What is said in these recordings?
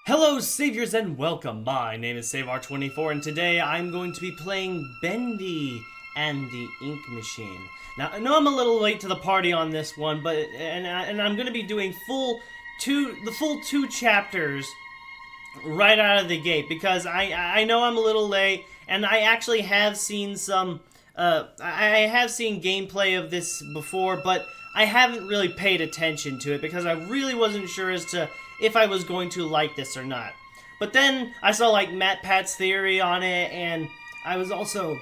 Hello, saviors, and welcome. My name is Seivar24, and today I'm going to be playing Bendy and the Ink Machine. Now, I know I'm a little late to the party on this one, but I'm going to be doing the full two chapters right out of the gate because I know I'm a little late, and I actually have seen some I have seen gameplay of this before, but I haven't really paid attention to it because I really wasn't sure as to if I was going to like this or not. But then I saw like Matt Pat's theory on it, and I was also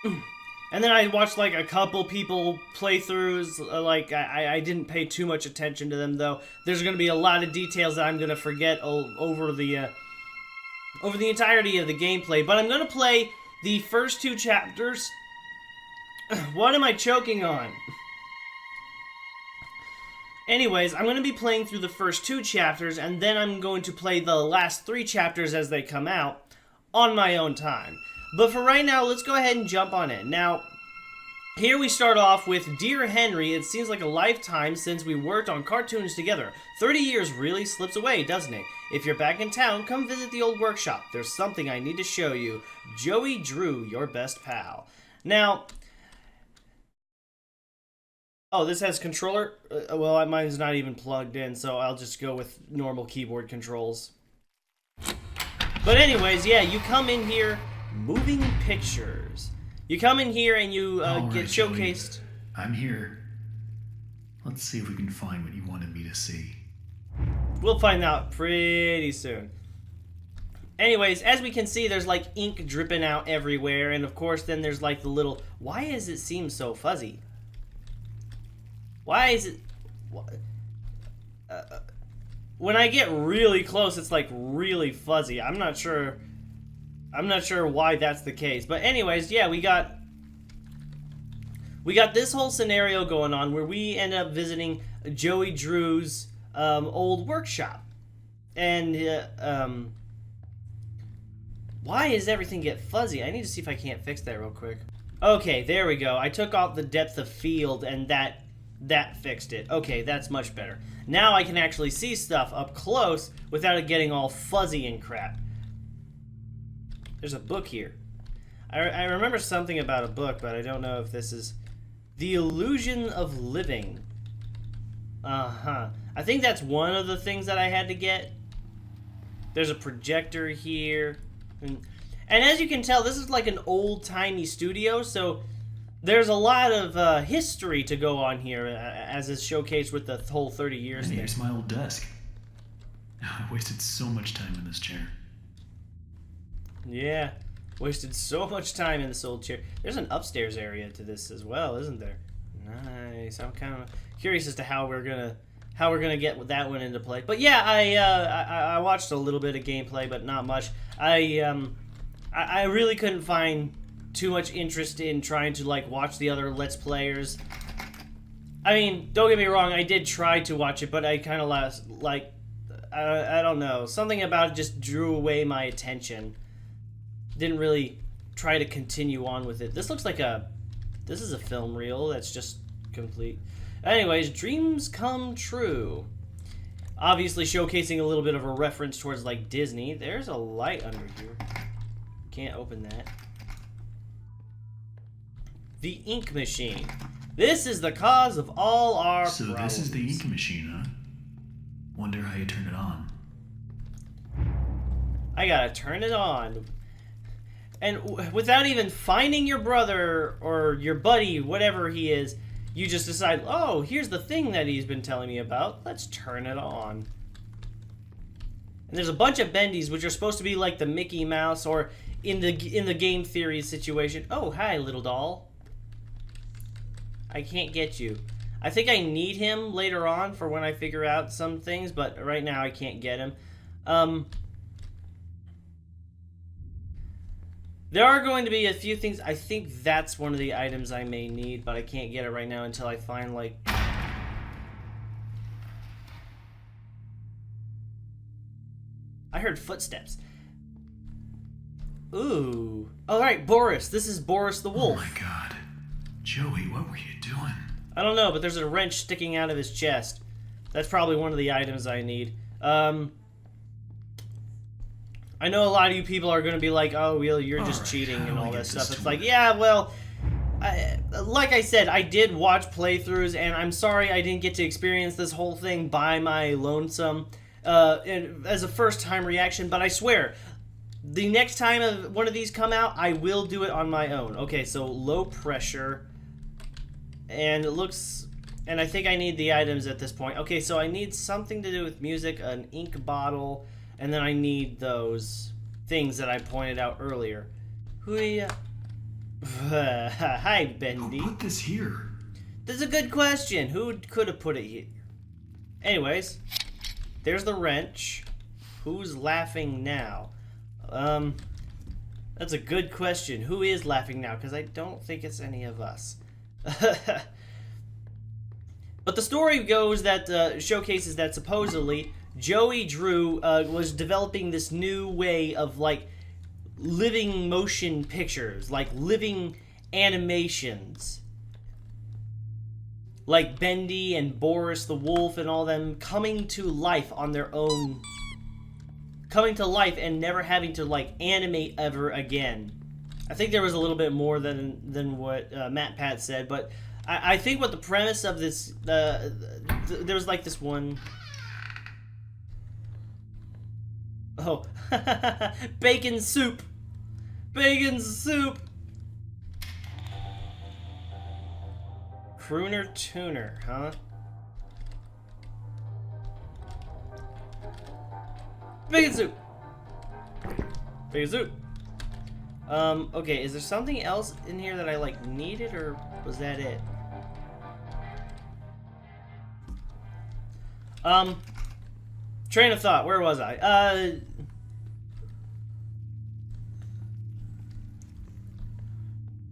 and then I watched like a couple people playthroughs. I didn't pay too much attention to them though. There's going to be a lot of details that I'm going to forget over the entirety of the gameplay. But I'm going to play the first two chapters. What am I choking on? Anyways, I'm going to be playing through the first two chapters, and then I'm going to play the last three chapters as they come out on my own time. But for right now, let's go ahead and jump on in. Now, here we start off with, Dear Henry, it seems like a lifetime since we worked on cartoons together. 30 years really slips away, doesn't it? If you're back in town, come visit the old workshop. There's something I need to show you. Joey Drew, your best pal. Now, oh, this has controller? Well, mine's not even plugged in, so I'll just go with normal keyboard controls. But anyways, yeah, you come in here, moving pictures. You come in here and you get showcased. Joey, I'm here. Let's see if we can find what you wanted me to see. We'll find out pretty soon. Anyways, as we can see, there's like ink dripping out everywhere, and of course then there's like the little... Why does it seem so fuzzy? Why is it... when I get really close, it's like really fuzzy. I'm not sure why that's the case. But anyways, yeah, we got this whole scenario going on where we end up visiting Joey Drew's old workshop. And why does everything get fuzzy? I need to see if I can't fix that real quick. Okay, there we go. I took off the depth of field, and that fixed it. Okay, that's much better. Now I can actually see stuff up close without it getting all fuzzy and crap. There's a book here. I remember something about a book, but I don't know if this is... The Illusion of Living. Uh-huh. I think that's one of the things that I had to get. There's a projector here. And as you can tell, this is like an old-timey studio, so... There's a lot of history to go on here, as is showcased with the whole 30 years. And here's my old desk. I wasted so much time in this chair. Yeah, wasted so much time in this old chair. There's an upstairs area to this as well, isn't there? Nice. I'm kind of curious as to how we're gonna get that one into play. But yeah, I watched a little bit of gameplay, but not much. I really couldn't find too much interest in trying to like watch the other Let's Players. I mean, don't get me wrong, I did try to watch it, but I kind of like I don't know, something about it just drew away my attention. Didn't really try to continue on with it. This looks like this is a film reel that's just complete. Anyways, dreams come true. Obviously showcasing a little bit of a reference towards like Disney. There's a light under here. Can't open that. The Ink Machine. This is the cause of all our problems. So this is the ink machine, huh? Wonder how you turn it on. I gotta turn it on. And without even finding your brother or your buddy, whatever he is, you just decide, oh, here's the thing that he's been telling me about. Let's turn it on. And there's a bunch of bendies, which are supposed to be like the Mickey Mouse, or in the game theory situation. Oh, hi, little doll. I can't get you. I think I need him later on for when I figure out some things, but right now I can't get him. There are going to be a few things. I think that's one of the items I may need, but I can't get it right now until I find, like... I heard footsteps. Ooh. Alright, Boris. This is Boris the Wolf. Oh my god. Joey, what were you doing? I don't know, but there's a wrench sticking out of his chest. That's probably one of the items I need. I know a lot of you people are going to be like, oh, well, you're just cheating and all that stuff. It's like, yeah, well, like I said, I did watch playthroughs, and I'm sorry I didn't get to experience this whole thing by my lonesome as a first-time reaction, but I swear, the next time one of these come out, I will do it on my own. Okay, so low pressure, and it looks... And I think I need the items at this point. Okay, so I need something to do with music, an ink bottle... And then I need those things that I pointed out earlier. Hi, Bendy. Who put this here? That's a good question. Who could have put it here? Anyways, there's the wrench. Who's laughing now? That's a good question. Who is laughing now? Because I don't think it's any of us. But the story goes that showcases that supposedly Joey Drew was developing this new way of like living motion pictures, like living animations, like Bendy and Boris the Wolf and all them coming to life on their own, coming to life and never having to like animate ever again. I think there was a little bit more than what Matt Pat said, but I think what the premise of this, there was like this one. Oh, bacon soup! Bacon soup! Crooner tuner, huh? Bacon soup! Bacon soup! Okay, is there something else in here that I, like, needed, or was that it? Train of thought, where was I?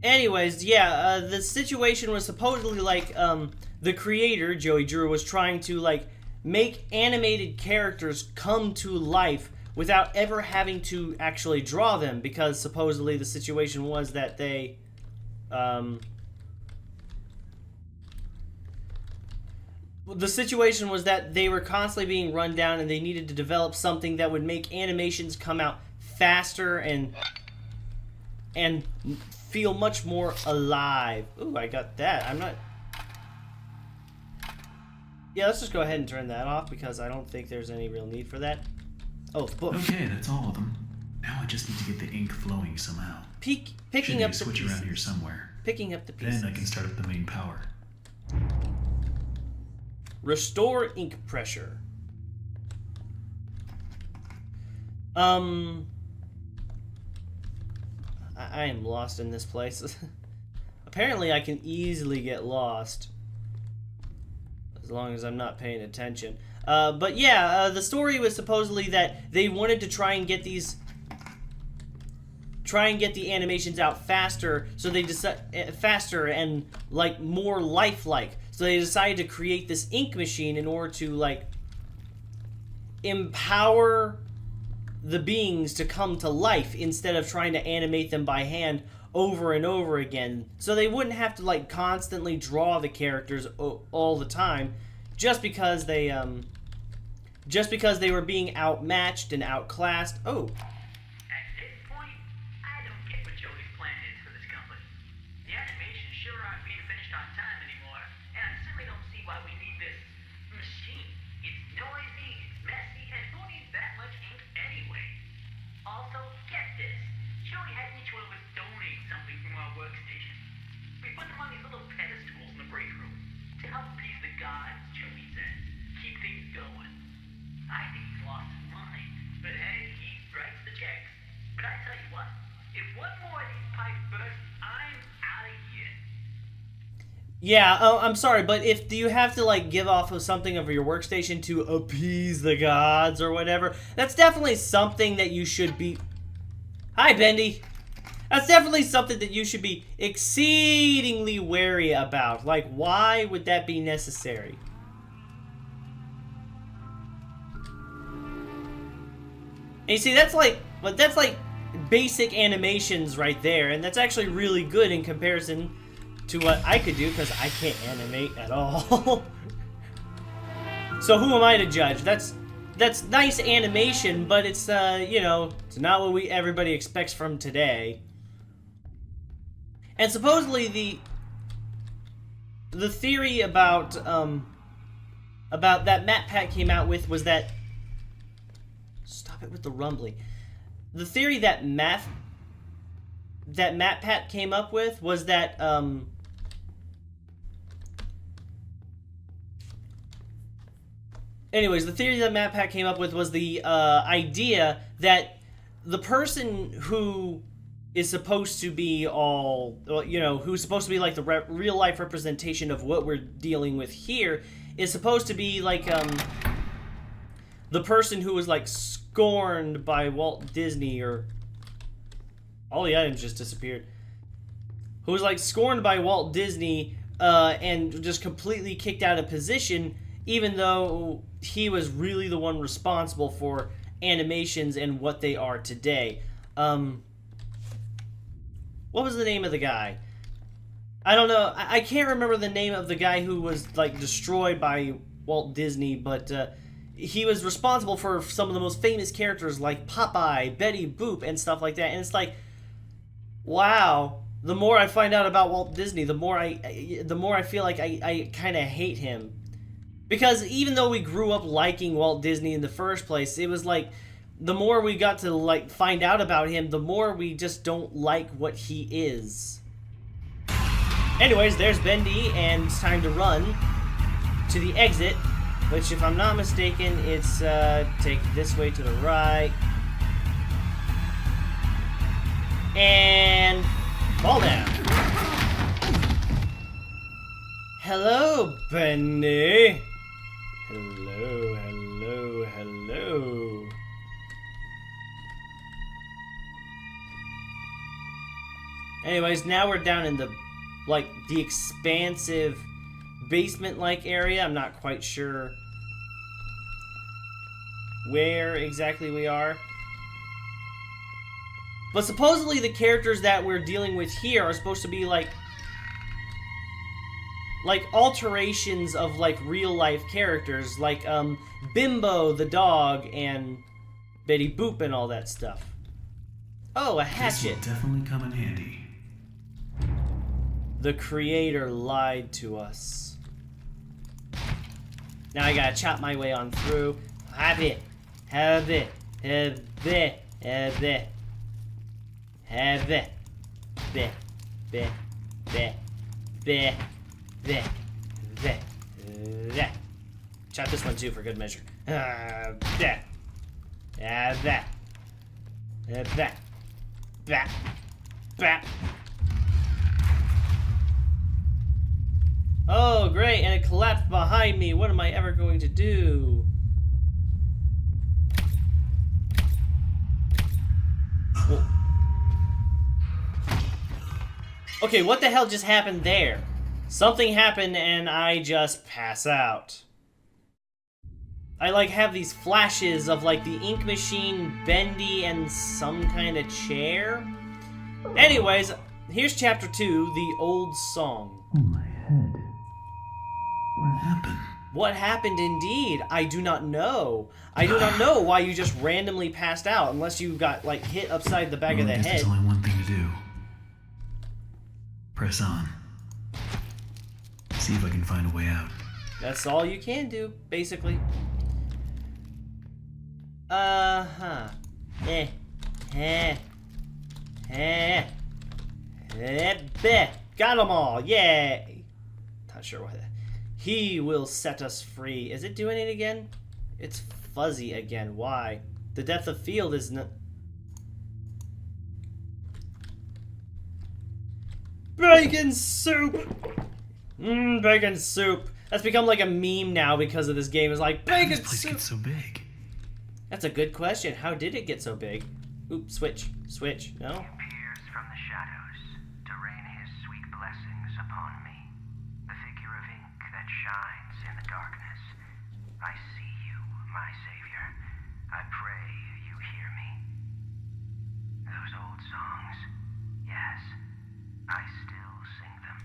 Anyways, yeah, the situation was supposedly like, the creator, Joey Drew, was trying to, like, make animated characters come to life without ever having to actually draw them, because supposedly the situation was that they, the situation was that they were constantly being run down and they needed to develop something that would make animations come out faster and feel much more alive. Ooh, I got that. I'm not... Yeah, let's just go ahead and turn that off because I don't think there's any real need for that. Oh, the book. Okay, that's all of them. Now I just need to get the ink flowing somehow. Picking up the switch pieces. around here somewhere. Picking up the pieces. Then I can start up the main power. Restore ink pressure. I am lost in this place. Apparently I can easily get lost. As long as I'm not paying attention. But yeah, the story was supposedly that they wanted to try and get the animations out faster, so they faster and like more lifelike. So they decided to create this ink machine in order to like empower the beings to come to life instead of trying to animate them by hand over and over again. So they wouldn't have to like constantly draw the characters all the time just because they were being outmatched and outclassed. Oh. At this point, I don't get what Joey's plan is for this company. The animations sure aren't being finished on time anymore, and I certainly don't see why we need this machine. It's noisy, it's messy, and who needs that much ink anyway? Also, get this. Joey had each one of us donate something from our workstation. We put them on these little pedestals in the break room to help appease the gods, Joey says. Keep things going. I think he's lost his mind. But hey, he writes the checks. But I tell you what, if one more of these pipes burst, I'm out of here. Yeah, I'm sorry, but do you have to like give off of something of your workstation to appease the gods or whatever? That's definitely something that you should be... Hi, Bendy! That's definitely something that you should be exceedingly wary about. Like, why would that be necessary? And you see, that's like basic animations right there, and that's actually really good in comparison to what I could do, because I can't animate at all. So who am I to judge? That's that's nice animation, but it's you know, it's not what everybody expects from today. And supposedly the theory about that MatPat came out with was that, stop it with the rumbling. The theory that MatPat came up with was that anyways, the theory that MatPat came up with was the idea that the person who is supposed to be all, you know, who's supposed to be like the real life representation of what we're dealing with here, is supposed to be like the person who was like scorned by Walt Disney, or all the items just disappeared, who was like scorned by Walt Disney and just completely kicked out of position, even though he was really the one responsible for animations and what they are today. What was the name of the guy? I don't know. I can't remember the name of the guy who was like destroyed by Walt Disney, but he was responsible for some of the most famous characters like Popeye, Betty Boop, and stuff like that. And it's like, wow. The more I find out about Walt Disney, the more I feel like I kind of hate him. Because even though we grew up liking Walt Disney in the first place, it was like, the more we got to like find out about him, the more we just don't like what he is. Anyways, there's Bendy, and it's time to run to the exit, which, if I'm not mistaken, it's take this way to the right. And fall down. Hello, Bendy. Hello, hello, hello. Anyways, now we're down in the, like, the expansive basement-like area. I'm not quite sure where exactly we are. But supposedly the characters that we're dealing with here are supposed to be, like alterations of, like, real-life characters. Like, Bimbo the dog and Betty Boop and all that stuff. Oh, a hatchet. This will definitely come in handy. The creator lied to us. Now I gotta chop my way on through. Have it. Have it. Have it. Have it. Have it. Be. Be. Be. Be. Be. Be. Chop this one too for good measure. Have that. Have that. Have that. That. That. Oh, great, and it collapsed behind me. What am I ever going to do? Whoa. Okay, what the hell just happened there? Something happened and I just pass out. I, like, have these flashes of, like, the ink machine, Bendy, and some kind of chair. Anyways, here's chapter 2, The Old Song. Oh, my head. What happened? What happened indeed? I do not know. I do not know why you just randomly passed out, unless you got, like, hit upside the back of the I guess head. there's only one thing to do. Press on. See if I can find a way out. That's all you can do, basically. Uh-huh. Got them all, yay! Not sure what. He will set us free. Is it doing it again? It's fuzzy again. Why? The depth of field is not. Bacon soup! Bacon soup. That's become like a meme now because of this game. It's like, How did bacon this place soup! get so big? That's a good question. How did it get so big? Oop, switch. Switch. No? Appears from the shadows to rain his sweet blessings upon me. The figure of ink that shines in the darkness. I see you, my savior. I pray you hear me. Those old songs, yes, I still sing them.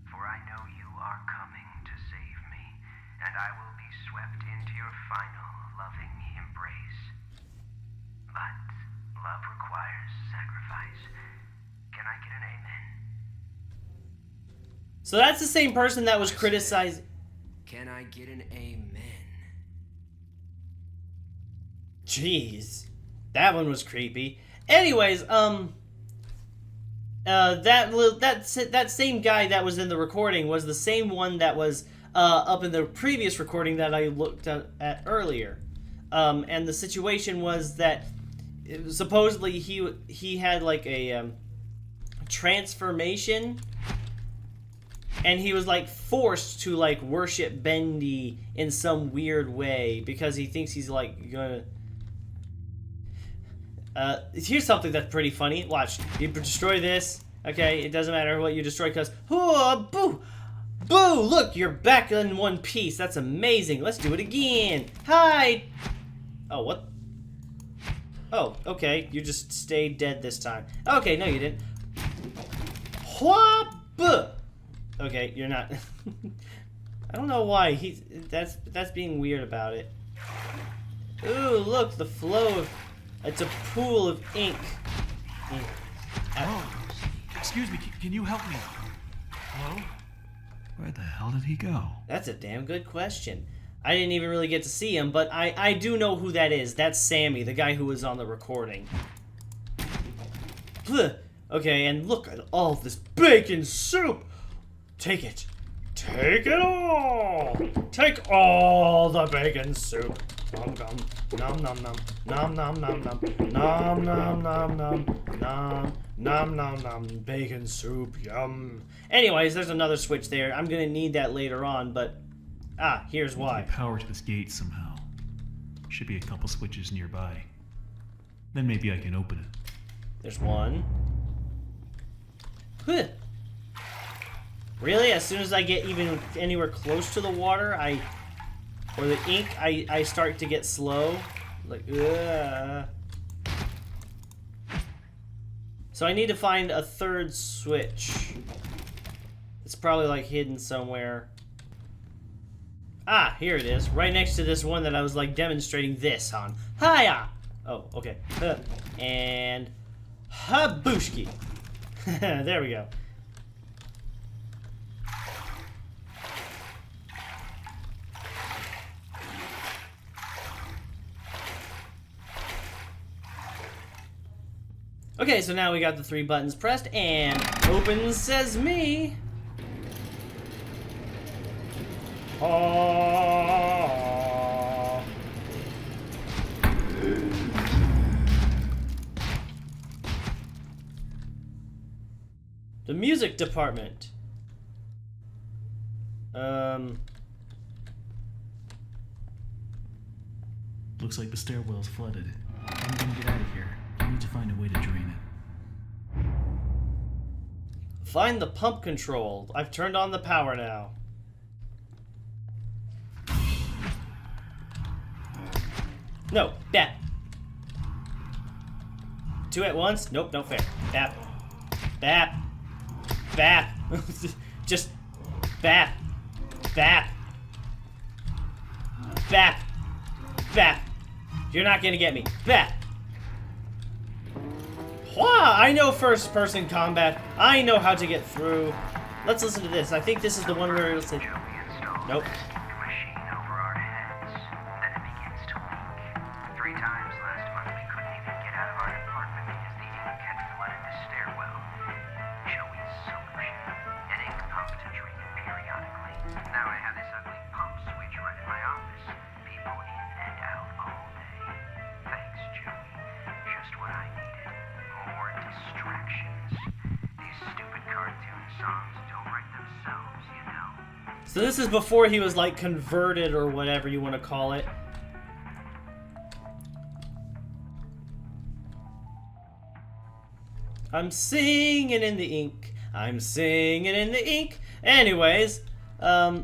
For I know you are coming to save me, and I will be swept into your final loving So that's the same person that was criticized. Can I get an amen? Jeez, that one was creepy. Anyways, that same guy that was in the recording was the same one that was up in the previous recording that I looked at earlier. And the situation was that supposedly he had like a transformation, and he was like forced to like worship Bendy in some weird way because he thinks he's like gonna. Here's something that's pretty funny. Watch. You destroy this. Okay, it doesn't matter what you destroy because... Oh, boo! Boo! Look, you're back in one piece. That's amazing. Let's do it again. Hi! Oh, what? Oh, okay. You just stayed dead this time. Okay, no you didn't. Whoop! Okay, you're not... I don't know why. That's being weird about it. Ooh, look, the flow of... It's a pool of ink. Oh, excuse me, can you help me? Hello? Where the hell did he go? That's a damn good question. I didn't even really get to see him, but I do know who that is. That's Sammy, the guy who was on the recording. Okay, and look at all this bacon soup. Take it. Take it all. Take all the bacon soup. Nom nom nom nom nom nom nom nom nom nom nom nom nom nom nom bacon soup, yum. Anyways, there's another switch there. I'm gonna need that later on, but here's why. Get power to this gate somehow. Should be a couple switches nearby. Then maybe I can open it. There's one. Really? As soon as I get even anywhere close to the water, or the ink, I start to get slow. Like, ugh. So I need to find a third switch. It's probably like hidden somewhere. Here it is. Right next to this one that I was like demonstrating this on. Hiya! Oh, okay. And habooshki. There we go. Okay, so now we got the 3 buttons pressed, and open sesame. Oh. The music department. Looks like the stairwell's flooded. I'm gonna get out of here. I need to find a way to drain it. Find the pump control. I've turned on the power now. No, that. 2 at once? Nope, no fair. Bap. Bap. Bap. Just bap. Bap. Bap. Bap. You're not gonna get me. Bap. I know first-person combat. I know how to get through. Let's listen to this. I think this is the one where it'll say... Nope. Machine over our heads. Then it begins to leak. 3 times last month we couldn't even get out of our apartment because the ink had flooded the stairwell. Joey's solution. An ink pump to drain it periodically. Now I have this ugly pump switch right in my office. People in and out all day. Thanks, Joey. Just what I needed. More distractions. These stupid cartoon songs don't write themselves, you know. So this is before he was like converted or whatever you want to call it. I'm singing in the ink. I'm singing in the ink. Anyways, oh,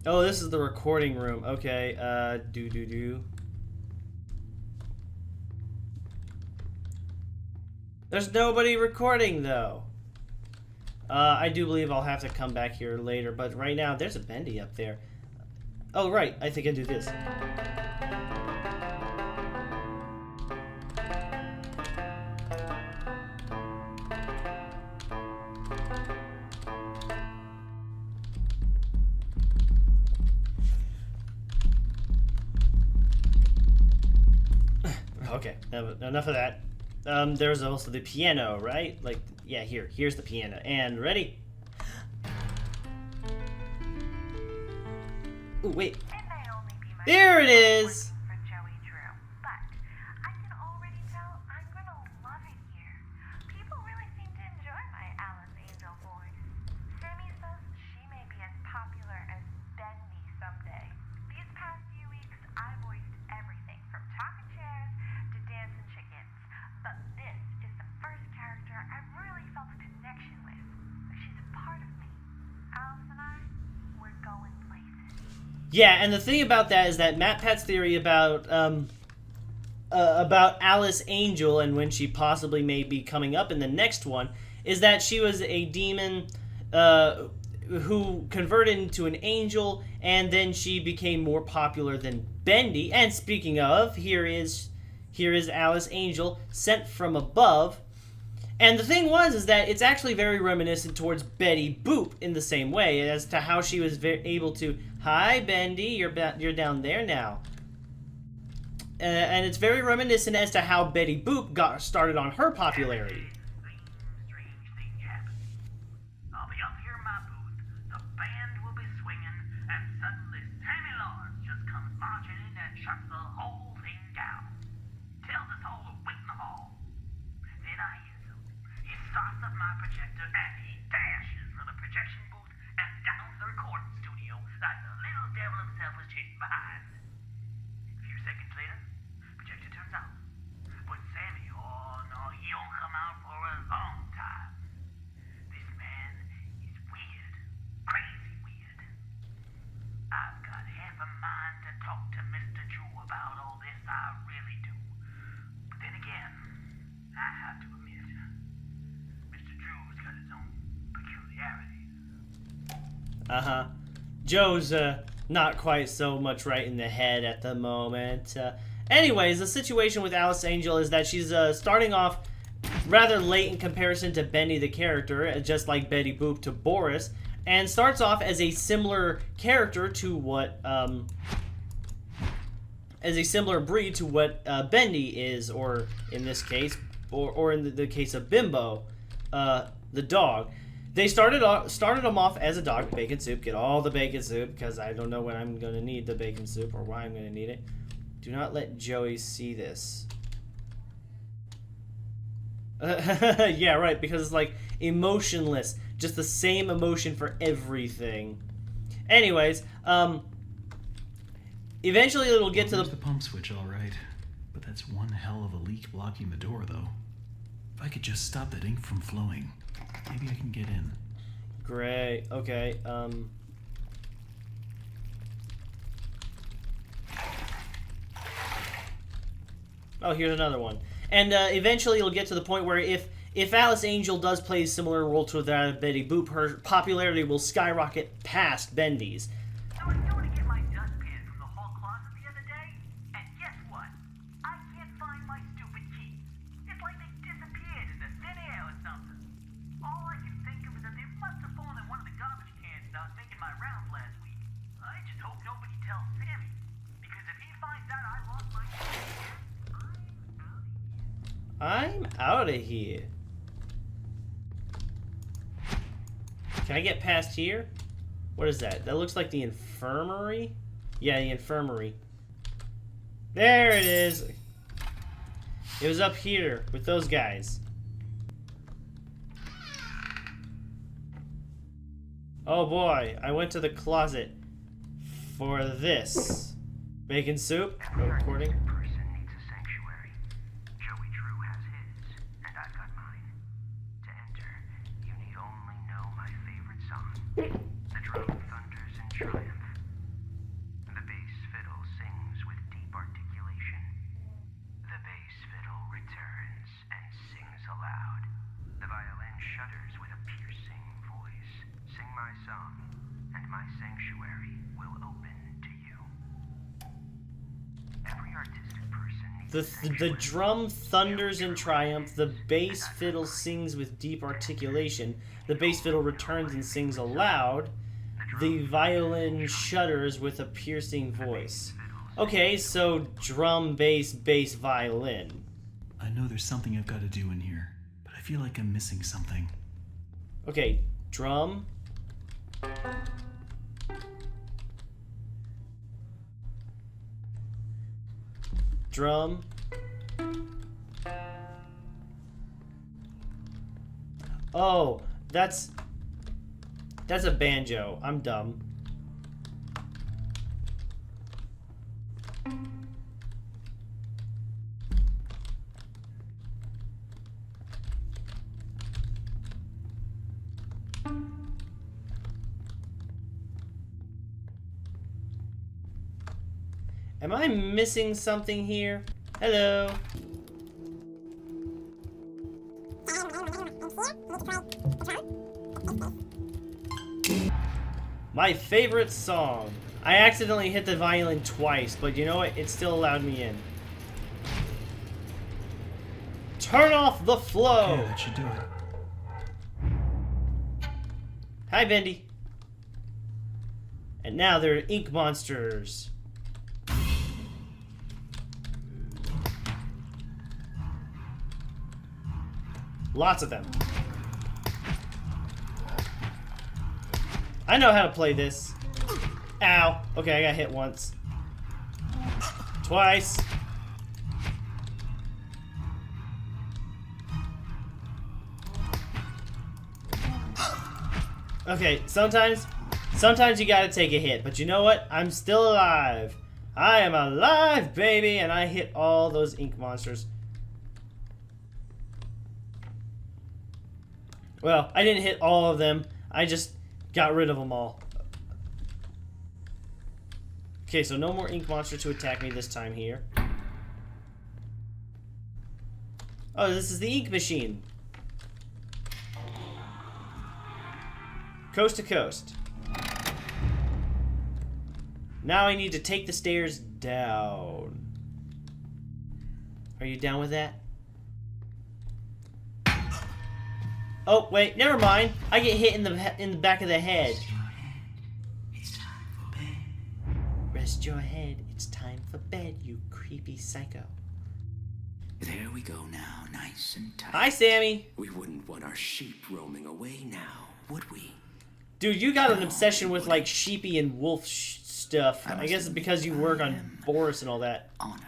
this is the recording room. Okay, There's nobody recording though. I do believe I'll have to come back here later, but right now there's a Bendy up there. Oh right, I think I do this. Okay, enough of that. There's also the piano, right? Like, yeah, here's the piano. And ready? Ooh, wait. There it is! Yeah, and the thing about that is that Matt Pat's theory about Alice Angel and when she possibly may be coming up in the next one is that she was a demon who converted into an angel, and then she became more popular than Bendy. And speaking of, here is Alice Angel sent from above. And the thing is that it's actually very reminiscent towards Betty Boop in the same way as to how she was able to, hi Bendy, you're down there now. And it's very reminiscent as to how Betty Boop got started on her popularity. Strange thing happened. I'll be up here in my booth, the band will be swinging, and suddenly Sammy Lawrence just comes marching in and shuts the whole thing down. Tells us all to wait in the hall. Then I hear something. He starts up my projector and he dashes for the projection booth and down to the recording studio like the little devil himself was chasing behind. A few seconds later, projector turns out. But Sammy, oh no, he don't come out for a long time. This man is weird. Crazy weird. I've got half a mind to talk to Mr. Drew about all this, I really do. But then again, I have to admit, Mr. Drew's got his own peculiarities. Joe's not quite so much right in the head at the moment. Anyways, the situation with Alice Angel is that she's starting off rather late in comparison to Bendy the character, just like Betty Boop to Boris, and starts off as a similar character to what, as a similar breed to what Bendy is, or in this case, or in the case of Bimbo, the dog. They started them off as a dog, bacon soup. Get all the bacon soup, because I don't know when I'm going to need the bacon soup or why I'm going to need it. Do not let Joey see this. Yeah, right, because it's like emotionless. Just the same emotion for everything. Anyways, eventually it'll get to the pump switch, all right. But that's one hell of a leak blocking the door, though. If I could just stop that ink from flowing, maybe I can get in. Great. Okay. Oh, here's another one. And eventually it'll get to the point where if Alice Angel does play a similar role to that of Betty Boop, her popularity will skyrocket past Bendy's. I was going to get my dustpan from the hall closet the other day, and guess what? I can't find my stupid keys. It's like they disappeared in the thin air or something. All I can think of is that they must have fallen in one of the garbage cans that I was making my rounds last week. I just hope nobody tells Sammy, because if he finds out I lost my keys, I'm out of here. Can I get past here? What is that? That looks like the infirmary? Yeah, the infirmary. There it is. It was up here with those guys. Oh boy, I went to the closet for this. Bacon soup? No recording. Person needs a sanctuary. Joey Drew has his, and I've got mine. To enter, you need only know my favorite song. The drum thunders in triumph. The bass fiddle sings with deep articulation. The bass fiddle returns and sings aloud. The violin shudders with a piercing voice. Sing my song, and my sanctuary will open to you. Every artistic person needs a The sanctuary. drum thunders in triumph. The bass fiddle sings with deep articulation. The bass fiddle returns and sings aloud. The violin shudders with a piercing voice. Okay, so drum, bass, bass, violin. I know there's something I've got to do in here, but I feel like I'm missing something. Okay, drum. Drum. Oh, that's a banjo. I'm dumb. Am I missing something here? Hello. My favorite song. I accidentally hit the violin twice, but you know what? It still allowed me in. Turn off the flow! Okay, that should do it. Hi, Bendy. And now there are ink monsters. Lots of them. I know how to play this. Ow. Okay, I got hit once. Twice. Okay, sometimes you gotta take a hit, but you know what? I'm still alive. I am alive, baby, and I hit all those ink monsters. Well, I didn't hit all of them. I just got rid of them all. Okay, so no more ink monster to attack me this time here. Oh, this is the ink machine. Coast to coast. Now I need to take the stairs down. Are you down with that? Oh, wait, never mind. I get hit in the back of the head. Rest your head, it's time for bed, you creepy psycho. There we go now, nice and tight. Hi, Sammy. We wouldn't want our sheep roaming away now, would we? Dude, you got an obsession with, like, sheepy and wolf stuff. I guess it's because you work on Boris and all that. Honored.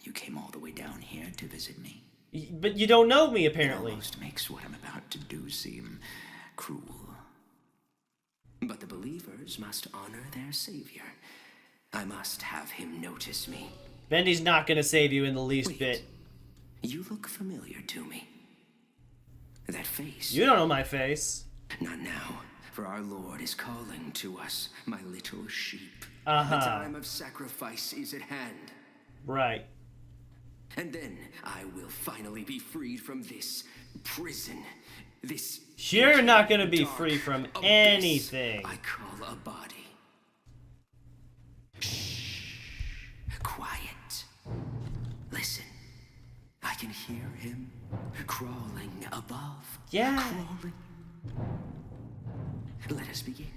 You came all the way down here to visit me. But you don't know me, It apparently. almost makes what I'm about to do seem cruel. But the believers must honor their savior. I must have him notice me. Bendy's not gonna save you in the least Wait. bit. You look familiar to me. That face. You don't know my face. Not now, for our Lord is calling to us, my little sheep. Uh-huh. The time of sacrifice is at hand. Right. And then I will finally be freed from this prison. This You're not gonna be dark free from abyss anything. I call a body. Shh. Quiet. Listen. I can hear him crawling above. Yeah. Crawling. Let us begin.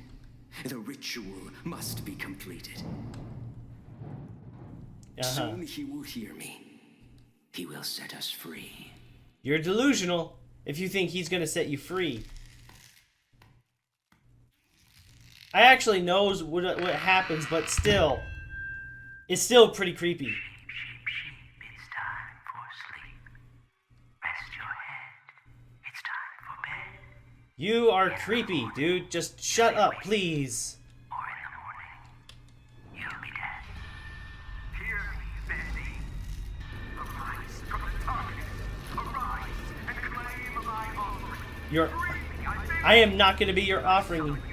The ritual must be completed. Soon he will hear me. He will set us free. You're delusional if you think he's gonna set you free. I actually knows what happens, but still, it's still pretty creepy. Sheep, it's time for sleep. Rest your head. It's time for bed. You are creepy, dude. Just shut up, please. Or in the morning, you'll be dead. Hear me, Bendy. Arise from the darkness. Arise and claim my offering. I am not gonna be your offering. You demon,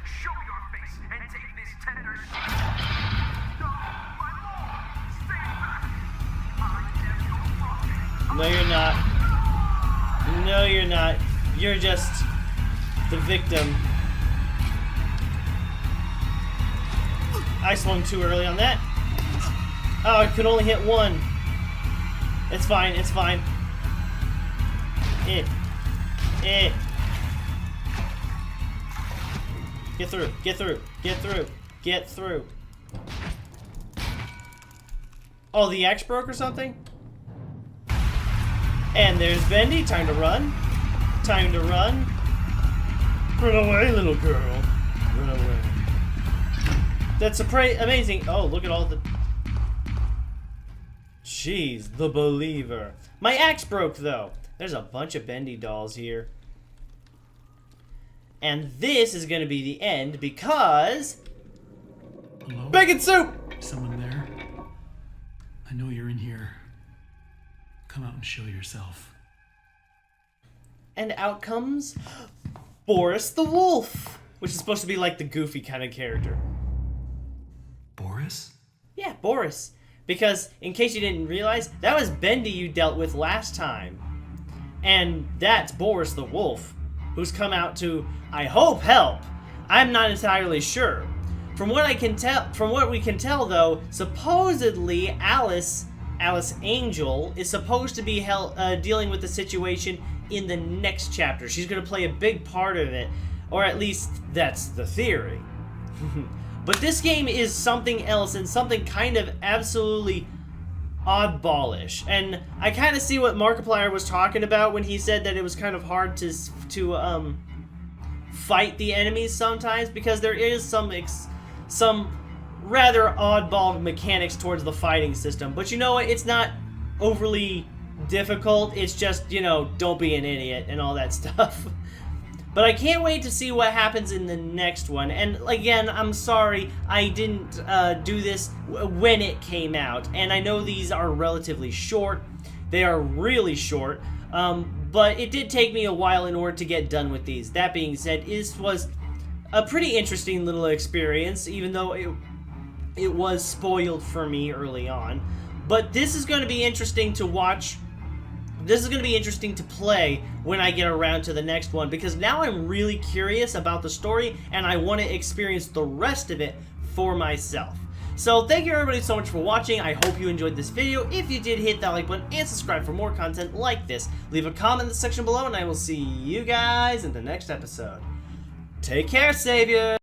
show your face and take this tender. No, my lord, stay back. I am your prophet. No, you're not. No, you're not. You're just the victim. I swung too early on that. Oh, I could only hit one. It's fine, it's fine. Get through, get through, get through, get through. Oh, the X broke or something? And there's Bendy. Time to run. Time to run. Run away, little girl. Run away. That's amazing. Oh, look at all the... Jeez, the believer. My axe broke, though. There's a bunch of Bendy dolls here. And this is going to be the end because... Hello? Bacon soup! Someone there? I know you're in here. Come out and show yourself. And out comes Boris the Wolf, which is supposed to be like the goofy kind of character. Boris? Yeah, Boris. Because, in case you didn't realize, that was Bendy you dealt with last time. And that's Boris the Wolf, who's come out to, I hope, help. I'm not entirely sure. From what we can tell, though, supposedly Alice Angel is supposed to be dealing with the situation in the next chapter. She's going to play a big part of it, or at least that's the theory. But this game is something else, and something kind of absolutely oddballish. And I kind of see what Markiplier was talking about when he said that it was kind of hard to fight the enemies sometimes, because there is some rather oddball mechanics towards the fighting system. But you know what? It's not overly difficult. It's just, you know, don't be an idiot and all that stuff. But I can't wait to see what happens in the next one. And again, I'm sorry I didn't do this when it came out. And I know these are relatively short. They are really short. But it did take me a while in order to get done with these. That being said, this was a pretty interesting little experience, even though it was spoiled for me early on. But this is going to be interesting to watch. This is going to be interesting to play when I get around to the next one, because now I'm really curious about the story and I want to experience the rest of it for myself. So thank you everybody so much for watching. I hope you enjoyed this video. If you did, hit that like button and subscribe for more content like this. Leave a comment in the section below and I will see you guys in the next episode. Take care, Savior!